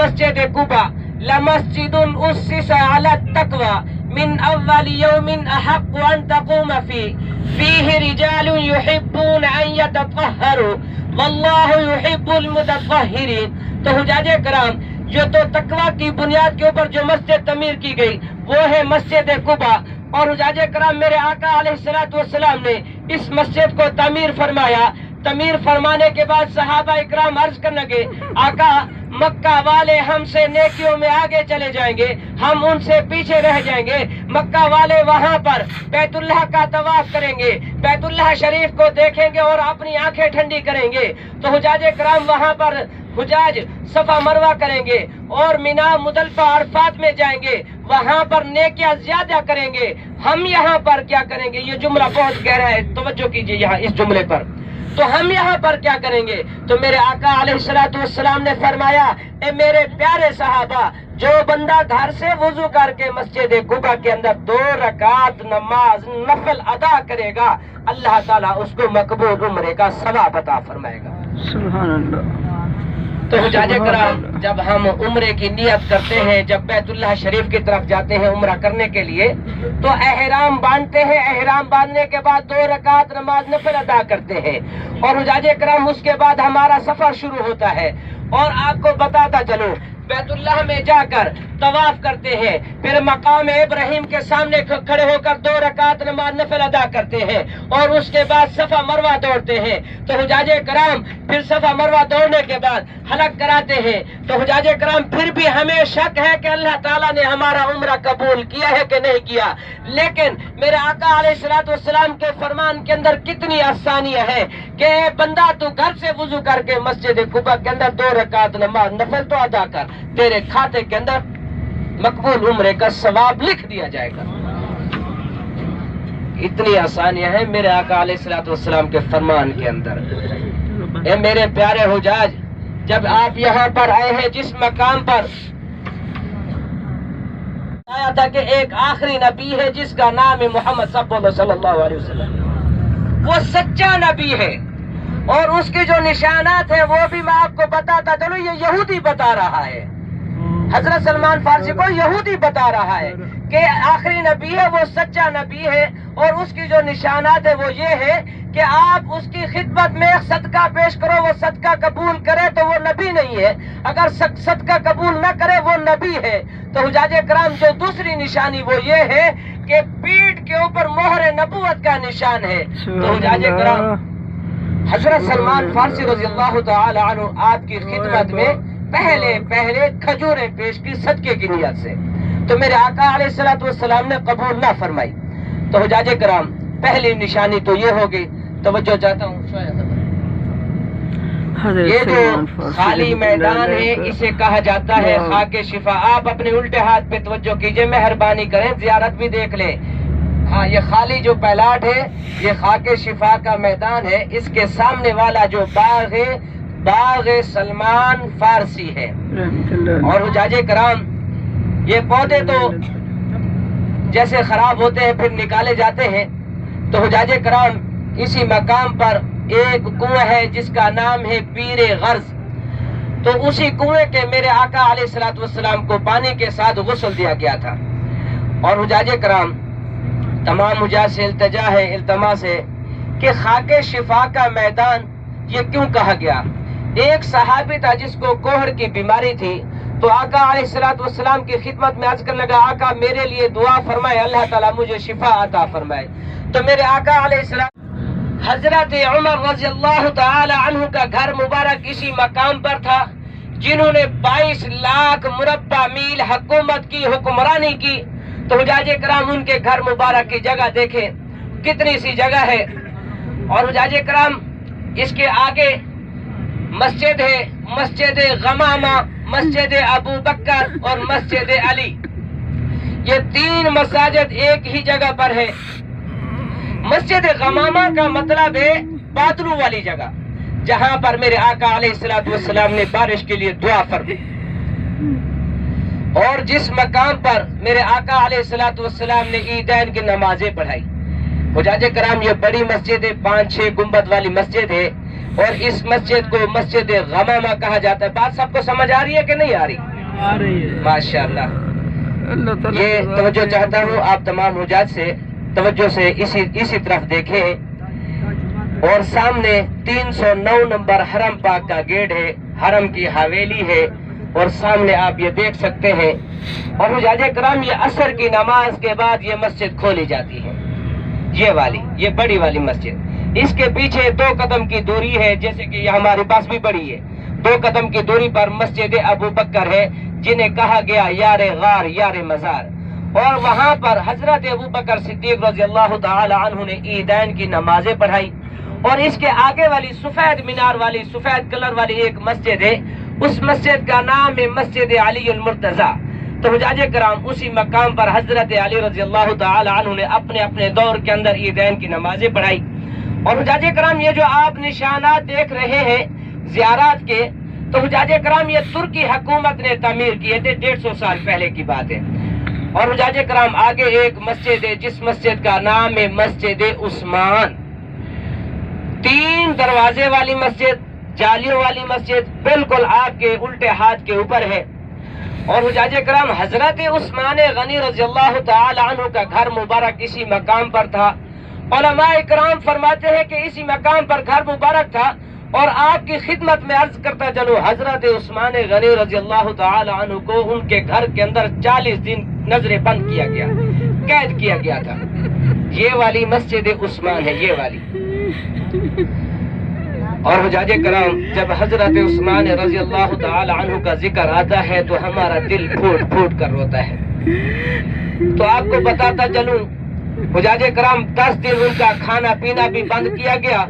مسجد قباء لمسجد اسس على التقوى من اول يوم احق ان تقوم فيه رجال يحبون ان يتطهروا والله يحب المتطهرين. تو حجاج کرام جو تو تقوی کی بنیاد کے اوپر جو مسجد تعمیر کی گئی وہ ہے مسجد قباء. اور حجاج کرام میرے آقا علیہ الصلوۃ والسلام نے اس مسجد کو تعمیر فرمایا. تعمیر فرمانے کے بعد صحابہ اکرام عرض کرنے لگے آقا مکہ والے ہم سے نیکیوں میں آگے چلے جائیں گے, ہم ان سے پیچھے رہ جائیں گے. مکہ والے وہاں پر بیت اللہ کا طواف کریں گے, بیت اللہ شریف کو دیکھیں گے اور اپنی آنکھیں ٹھنڈی کریں گے. تو حجاج کرام وہاں پر حجاج صفا مروہ کریں گے اور مینا مزدلفہ عرفات میں جائیں گے, وہاں پر نیکیاں زیادہ کریں گے. ہم یہاں پر کیا کریں گے؟ یہ جملہ بہت گہرا ہے, توجہ کیجئے یہاں اس جملے پر. تو ہم یہاں پر کیا کریں گے؟ تو میرے آقا علیہ الصلوۃ والسلام نے فرمایا اے میرے پیارے صحابہ, جو بندہ گھر سے وضو کر کے مسجد قباء کے اندر 2 رکعت نماز نفل ادا کرے گا اللہ تعالیٰ اس کو مقبول عمرے کا ثواب عطا فرمائے گا. سبحان اللہ. تو حجاج کرام جب ہم عمرے کی نیت کرتے ہیں, جب بیت اللہ شریف کی طرف جاتے ہیں عمرہ کرنے کے لیے, تو احرام باندھتے ہیں. احرام باندھنے کے بعد 2 رکعت نماز نفل ادا کرتے ہیں اور حجاج کرام اس کے بعد ہمارا سفر شروع ہوتا ہے. اور آپ کو بتاتا چلوں بیت اللہ میں جا کر طواف کرتے ہیں, پھر مقام ابراہیم کے سامنے کھڑے ہو کر 2 رکعت نماز نفل ادا کرتے ہیں اور اس کے بعد صفا مروہ دوڑتے ہیں. تو حجاج کرام پھر صفا مروہ دوڑنے کے بعد حلق کراتے ہیں. تو حجاج کرام پھر بھی ہمیں شک ہے کہ اللہ تعالیٰ نے ہمارا عمرہ قبول کیا ہے کہ نہیں کیا, لیکن میرے آقا علیہ الصلوۃ والسلام کے فرمان کے اندر کتنی آسانیاں ہیں کہ بندہ تو گھر سے وضو کر کے مسجد قباء کے اندر 2 رکعت نماز نفل تو ادا کر, تیرے کھاتے کے اندر مقبول عمرے کا ثواب لکھ دیا جائے گا. اتنی آسانیاں ہیں میرے آقا علیہ الصلوۃ والسلام کے فرمان کے اندر. اے میرے پیارے حجاج, جب آپ یہاں پر آئے ہیں جس مقام پر آیا تھا کہ ایک آخری نبی ہے جس کا نام ہے محمد صلی اللہ علیہ وسلم, وہ سچا نبی ہے اور اس کے جو نشانات ہیں وہ بھی میں آپ کو بتاتا چلوں. یہ یہودی بتا رہا ہے, حضرت سلمان فارسی کو یہودی بتا رہا ہے کہ آخری نبی ہے, وہ سچا نبی ہے اور اس کی جو نشانات ہے وہ یہ ہے کہ آپ اس کی خدمت میں صدقہ پیش کرو, وہ صدقہ قبول کرے تو وہ نبی نہیں ہے, اگر صدقہ قبول نہ کرے وہ نبی ہے. تو حجاج کرام جو دوسری نشانی وہ یہ ہے کہ پیٹھ کے اوپر مہر نبوت کا نشان ہے. تو حجاج کرام حضرت سلمان فارسی رضی اللہ تعالی عنہ آپ کی خدمت میں پہلے کھجوریں پیش کی صدقے کی نیت سے, تو میرے آقا علیہ الصلوۃ والسلام نے قبول نہ فرمائی. تو حجاج کرام پہلی نشانی تو یہ ہوگی. توجہ چاہتا ہوں, یہ جو خالی میدان ہے اسے کہا جاتا ہے خاک شفا. آپ اپنے الٹے ہاتھ پہ توجہ کیجئے, مہربانی کریں, زیارت بھی دیکھ لیں. ہاں, یہ خالی جو پلاٹ ہے یہ خاک شفا کا میدان ہے. اس کے سامنے والا جو باغ ہے باغ سلمان فارسی ہے. اور حجاج کرام یہ پودے تو جیسے خراب ہوتے ہیں پھر نکالے جاتے ہیں. تو حجاج کرام اسی مقام پر ایک کنواں ہے جس کا نام ہے پیر غرض. تو اسی کنویں کے میرے آقا علیہ الصلوۃ والسلام کو پانی کے ساتھ غسل دیا گیا تھا. اور حجاج کرام تمام حجاج سے التجا ہے, التماس ہے کہ خاک شفا کا میدان یہ کیوں کہا گیا. ایک صحابی تھا جس کو کوہر کی بیماری تھی, تو آقا علیہ الصلوۃ والسلام کی خدمت میں عرض کرنے لگا آقا میرے لیے دعا فرمائے, اللہ تعالیٰ مجھے شفا عطا فرمائے. تو میرے آقا علیہ السلام حضرت عمر رضی اللہ تعالی عنہ کا گھر مبارک اسی مقام پر تھا, جنہوں نے 22 لاکھ مربع میل حکومت کی, حکمرانی کی. تو حجاج کرام ان کے گھر مبارک کی جگہ دیکھیں کتنی سی جگہ ہے. اور حجاج کرام اس کے آگے مسجد ہے, مسجد غمامہ, مسجد ابو بکر اور مسجد علی. یہ 3 مساجد ایک ہی جگہ پر ہے. مسجد غمامہ کا مطلب ہے بادلوں والی جگہ, جہاں پر میرے آقا علیہ الصلوۃ والسلام نے بارش کے لیے دعا فرمائی. اور جس مقام پر میرے آقا علیہ الصلوۃ والسلام نے عیدین کی نمازیں پڑھائی. حجاج کرام یہ بڑی مسجد ہے, 5-6 گنبد والی مسجد ہے اور اس مسجد کو مسجد غمامہ کہا جاتا ہے. بات سب کو سمجھ آ رہی ہے کہ نہیں آ رہی؟ ماشاءاللہ. یہ توجہ چاہتا ہوں آپ تمام حجاج سے توجہ سے اسی طرف دیکھیں. اور سامنے 309 نمبر حرم پاک کا گیٹ ہے، حرم کی حویلی ہے، اور سامنے آپ یہ دیکھ سکتے ہیں. اور حجاج کرام یہ عصر کی نماز کے بعد یہ مسجد کھولی جاتی ہے، یہ بڑی والی مسجد. اس کے پیچھے 2 قدم کی دوری ہے، جیسے کہ یہ ہمارے پاس بھی بڑی ہے. 2 قدم کی دوری پر مسجد ابو بکر ہے، جنہیں کہا گیا یار غار یار مزار. اور وہاں پر حضرت ابو بکر صدیق رضی اللہ تعالی عنہ نے عیدین کی نمازیں پڑھائی. اور اس کے آگے والی سفید مینار والی سفید کلر والی ایک مسجد ہے، اس مسجد کا نام ہے مسجد علی المرتضیٰ. تو حجاج کرام اسی مقام پر حضرت علی رضی اللہ تعالی عنہ نے اپنے دور کے اندر عیدین کی نمازیں پڑھائی. اور حجاج کرام یہ جو آپ نشانات دیکھ رہے ہیں زیارات کے، تو حجاج کرام یہ ترکی حکومت نے تعمیر کیے تھے 150 سال پہلے کی بات ہے. اور حجاج کرام آگے ایک مسجد ہے جس مسجد کا نام ہے مسجد عثمان. 3 دروازے والی مسجد، جالیوں والی مسجد، بالکل آپ کے الٹے ہاتھ کے اوپر ہے. اور حجاج کرام حضرت عثمان غنی رضی اللہ تعالی عنہ کا گھر مبارک اسی مقام پر تھا. علماء کرام فرماتے ہیں کہ اسی مقام پر گھر مبارک تھا. اور آپ کی خدمت میں عرض کرتا چلوں، حضرت عثمان غنی رضی اللہ تعالی عنہ کو ان کے گھر کے اندر 40 دن نظر بند کیا گیا، قید کیا گیا تھا. یہ والی مسجد عثمان ہے، یہ والی. اور حجاج کرام جب حضرت عثمان رضی اللہ تعالی عنہ کا ذکر آتا ہے تو ہمارا دل پھوٹ پھوٹ کر روتا ہے. تو آپ کو بتاتا چلوں، حجاج کرام 10 دن ان کا کھانا پینا بھی بند کیا گیا.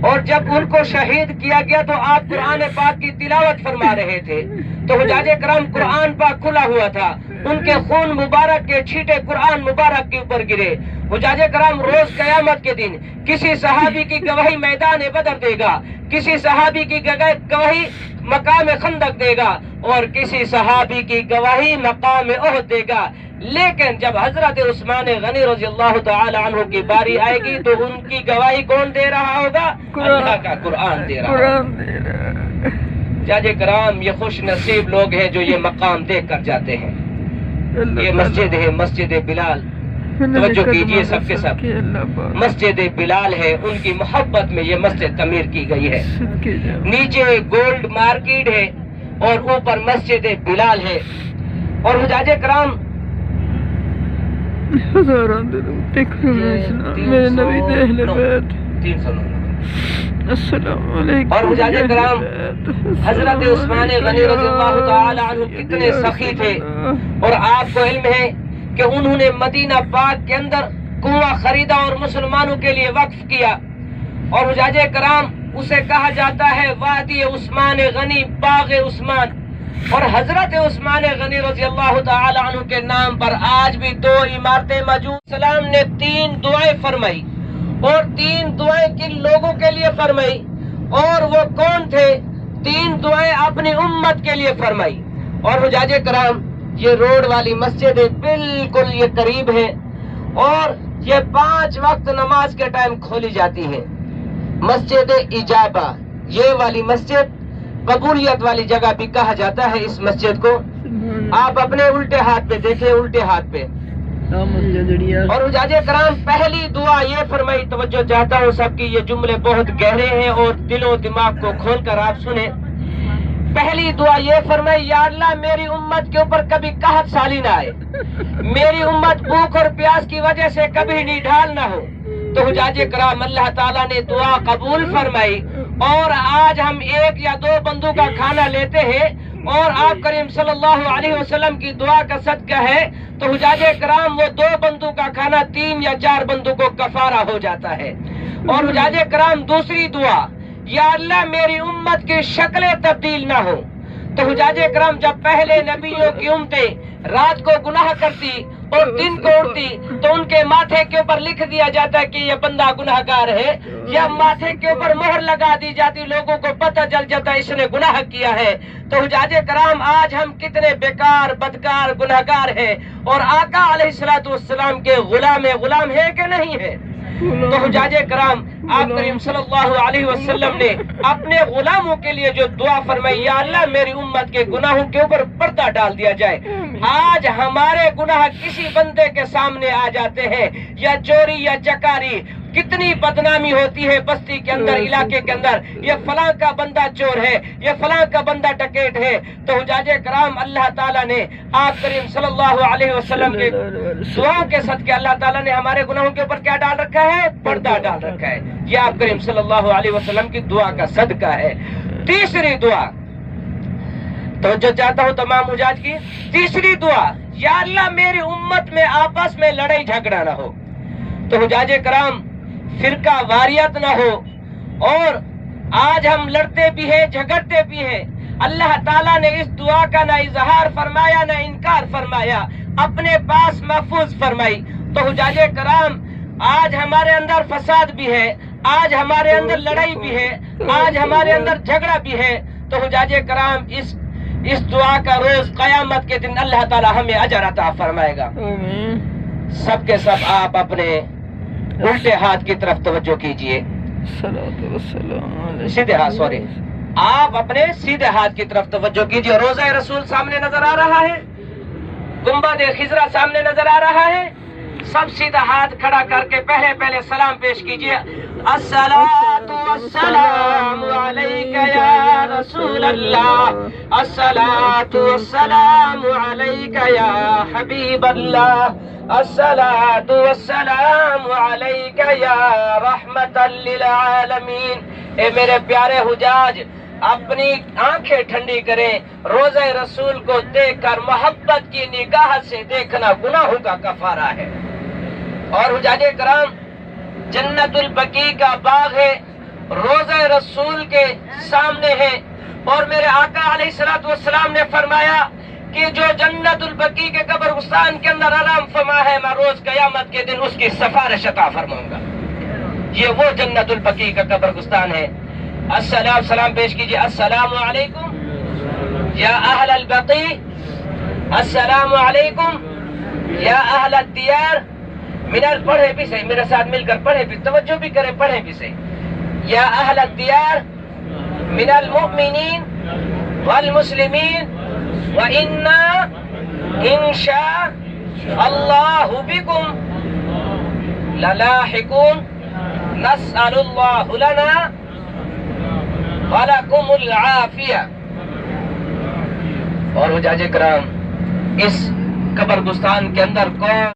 اور جب ان کو شہید کیا گیا تو آپ قرآن پاک کی تلاوت فرما رہے تھے. تو حجاج کرام قرآن پاک کھلا ہوا تھا، ان کے خون مبارک کے چھینٹے قرآن مبارک کے اوپر گرے. حجاج کرام روز قیامت کے دن کسی صحابی کی گواہی میدان بدر دے گا، کسی صحابی کی گواہی مقام خندق دے گا، اور کسی صحابی کی گواہی مقام احد دے گا. لیکن جب حضرت عثمان غنی رضی اللہ تعالی عنہ کی باری آئے گی تو ان کی گواہی کون دے رہا ہوگا؟ اللہ کا قرآن دے رہا ہوگا. حجاج کرام یہ خوش نصیب لوگ ہیں جو یہ مقام دیکھ کر جاتے ہیں. یہ مسجد ہے مسجد بلال. توجہ کیجئے سب کے سب، مسجد بلال ہے، ان کی محبت میں یہ مسجد تعمیر کی گئی ہے. نیچے گولڈ مارکیٹ ہے اور اوپر مسجد بلال ہے. اور حجاج کرام میرے نبی دے اہل بیت 309. اور حجاج کرام حضرت عثمان غنی رضی اللہ تعالی عنہ کتنے سخی تھے. اور آپ کو علم ہے کہ انہوں نے مدینہ پاک کے اندر کنواں خریدا اور مسلمانوں کے لیے وقف کیا. اور حجاج کرام اسے کہا جاتا ہے وادی عثمان غنی، باغ عثمان. اور حضرت عثمان غنی رضی اللہ تعالی عنہ کے نام پر آج بھی 2 عمارتیں موجود. سلام نے 3 دعائیں فرمائی، اور 3 دعائیں کن لوگوں کے لیے فرمائی؟ اور وہ کون تھے؟ 3 دعائیں اپنی امت کے لیے فرمائی. اور حجاج کرام یہ روڈ والی مسجد ہے، بالکل یہ قریب ہے، اور یہ 5 وقت نماز کے ٹائم کھولی جاتی ہے. مسجد اجابہ، یہ والی مسجد قبولیت والی جگہ بھی کہا جاتا ہے اس مسجد کو. آپ اپنے الٹے ہاتھ پہ دیکھیں، الٹے ہاتھ پہ. اور حجاج کرام پہلی دعا یہ فرمائی، توجہ چاہتا ہوں سب کی، یہ جملے بہت گہرے ہیں اور دل و دماغ کو کھول کر آپ سنیں. پہلی دعا یہ فرمائی، یا اللہ میری امت کے اوپر کبھی قحط سالی نہ آئے، میری امت بھوک اور پیاس کی وجہ سے کبھی نڈھال نہ ہو. تو حجاج کرام اللہ تعالیٰ نے دعا قبول فرمائی. اور آج ہم 1 یا 2 بندوں کا کھانا لیتے ہیں، اور آپ کریم صلی اللہ علیہ وسلم کی دعا کا صدقہ ہے تو حجاج کرام وہ 2 بندوں کا کھانا 3 یا 4 بندوں کو کفارہ ہو جاتا ہے. اور حجاج کرام دوسری دعا، یا اللہ میری امت کی شکلیں تبدیل نہ ہو. تو حجاج کرام جب پہلے نبیوں کی امتیں رات کو گناہ کرتی اور دن کو اڑتی تو ان کے ماتھے کے اوپر لکھ دیا جاتا کہ یہ بندہ گناہ گار ہے، یا ماتھے کے اوپر مہر لگا دی جاتی، لوگوں کو پتہ چل جاتا اس نے گناہ کیا ہے. تو حجاج کرام آج ہم کتنے بیکار بدکار گناہ گار ہیں، اور آقا علیہ الصلوۃ والسلام کے غلام ہے کہ نہیں ہے؟ تو حجاج کرام آپ کریم صلی اللہ علیہ وسلم نے اپنے غلاموں کے لیے جو دعا فرمائی، یا اللہ میری امت کے گناہوں کے اوپر پردہ ڈال دیا جائے۔ آج ہمارے گناہ کسی بندے کے سامنے آ جاتے ہیں، یا چوری یا چکاری، کتنی بدنامی ہوتی ہے بستی کے اندر، علاقے کے اندر، یہ فلاں کا بندہ چور ہے، یہ فلاں کا بندہ ڈکیت ہے۔ تو حجاج کرام اللہ تعالیٰ نے آپ کریم صلی اللہ علیہ وسلم کے دعا کے صدقے اللہ تعالیٰ نے ہمارے گناہوں کے اوپر کیا ڈال رکھا ہے؟ پردہ ڈال رکھا ہے۔ یہ آپ کریم صلی اللہ علیہ وسلم کی دعا کا صدقہ ہے۔ تیسری دعا توجہ چاہتا ہوں تمام حجاج کی، تیسری دعا، یا اللہ میری امت میں آپس میں لڑائی جھگڑا نہ ہو، تو حجاج کرام فرقہ واریت نہ ہو، اور آج ہم لڑتے بھی ہیں جھگڑتے بھی ہیں۔ اللہ تعالیٰ نے اس دعا کا نہ اظہار فرمایا نہ انکار فرمایا، اپنے پاس محفوظ فرمائی۔ تو حجاج کرام آج ہمارے اندر فساد بھی ہے، آج ہمارے اندر لڑائی بھی ہے، آج ہمارے اندر جھگڑا بھی ہے۔ تو حجاج کرام اس دعا کا روز قیامت کے دن اللہ تعالیٰ ہمیں اجر عطا فرمائے گا۔ سب کے سب آپ اپنے الٹے ہاتھ کی طرف توجہ کیجئے، سیدھے ہاتھ، سوری، آپ اپنے سیدھے ہاتھ کی طرف توجہ کیجئے۔ روزہ رسول سامنے نظر آ رہا ہے، گنبد خضرا سامنے نظر آ رہا ہے۔ سب سیدھا ہاتھ کھڑا کر کے پہلے سلام پیش کیجئے۔ الصلاۃ والسلام علیک یا رسول اللہ، الصلاۃ والسلام علیک یا حبیب اللہ، الصلاۃ والسلام علیک یا رحمت للعالمین۔ اے میرے پیارے حجاج، اپنی آنکھیں ٹھنڈی کریں، روزہ رسول کو دیکھ کر محبت کی نگاہ سے دیکھنا گناہوں کا کفارہ ہے۔ اور حجاج کرام جنت البقیع کا باغ ہے، روزہ رسول کے سامنے ہے، اور میرے آقا علیہ السلام نے فرمایا کہ جو جنت البقیع کے قبرستان کے اندر آرام فرما ہے، میں روز قیامت کے دن اس کی سفارش عطا فرماؤں گا۔ یہ وہ جنت البقیع کا قبرستان ہے۔ سلام پیش کیجئے۔ السلام علیکم یا اہل البقیع، السلام علیکم یا اہل الدیار۔ پڑھے بھی صحیح، میرے ساتھ مل کر پڑھے بھی، توجہ بھی کریں، پڑھے بھی صحیح۔ یا اہل الدیار من المؤمنین والمسلمین وَإِنَّا إِن شاء اللَّهُ بِكُمْ لَلَاحِقُونَ نَسْأَلُ اللَّهُ لَنَا وَلَكُمُ الْعَافِيَةَ۔ اور حجاج کرام اس قبرستان کے اندر کون